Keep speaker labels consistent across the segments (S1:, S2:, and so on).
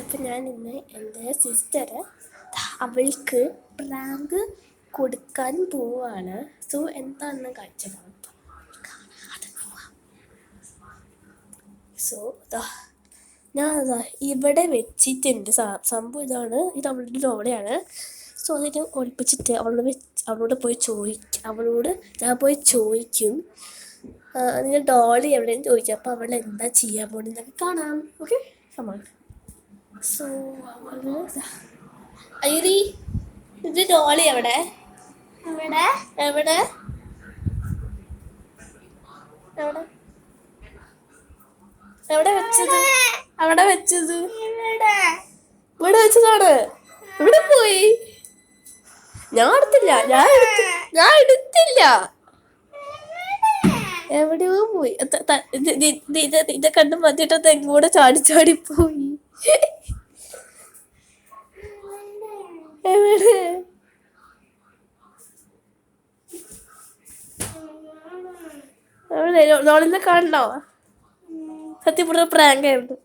S1: അപ്പം ഞാൻ ഇന്ന് എൻ്റെ സിസ്റ്ററ് അവൾക്ക് പ്രാങ്ക് കൊടുക്കാൻ പോവാണ്. സോ എന്താണെന്ന് കാണിച്ചതാണ്. സോ ഞാൻ ഇവിടെ വെച്ചിട്ടുണ്ട്. സംഭവം ഇതാണ്. ഇത് അവളുടെ ഡോളയാണ്. സോ അതിന് ഒളിപ്പിച്ചിട്ട് അവളോട് ഞാൻ പോയി ചോദിക്കും, നിന്റെ ഡോളി എവിടെയെന്ന് ചോദിക്കും. അപ്പോൾ അവൾ എന്താ ചെയ്യാൻ പോകുന്നതൊക്കെ കാണാം. Okay, come on. സോ അവള് ഐറി, നിന്റെ ഡോളി എവിടെ? എവിടെ എവിടെ എവിടെ എവിടെ വെച്ചത്? അവിടെ വെച്ചത് ഇവിടെ വെച്ചതാണ്. ഇവിടെ പോയി? ഞാൻ എടുത്തില്ല. എവിടെയോ പോയി. ഇത് കണ്ട് മതിയിട്ടത് എങ്ങോട്ട് ചാടിപ്പോയി. എവിടെ? എവിടെ ഡോളിനെ കാണണ്ടോ? സത്യം പറഞ്ഞ പ്രാങ്കായിരുന്നു.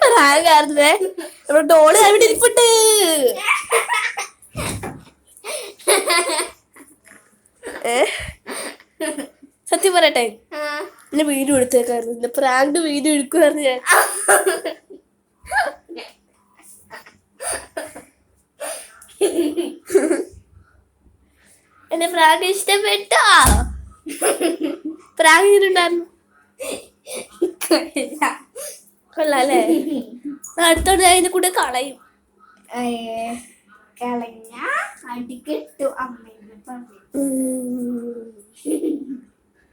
S1: പ്രാങ്കായിരുന്നേ. നമ്മുടെ ഡോളി അവിടെ ഇരിപ്പുണ്ട്. സത്യം പറയട്ടെ, എന്നെ വീഡിയോ എടുത്തേക്കായിരുന്നു. എന്റെ പ്രാങ്ക് വീഡിയോ എടുക്കുമായിരുന്നു ഞാൻ. എന്റെ പ്രാങ്ക് ഇഷ്ടപ്പെട്ടോ? പ്രാങ്ക് ചെയ്തിട്ടുണ്ടായിരുന്നു. കൊള്ളാല്ലേ? അടുത്തോട്ട് ഞാൻ ഇതിനെ കൂടെ കളയും.
S2: അടി കിട്ടും അമ്മ.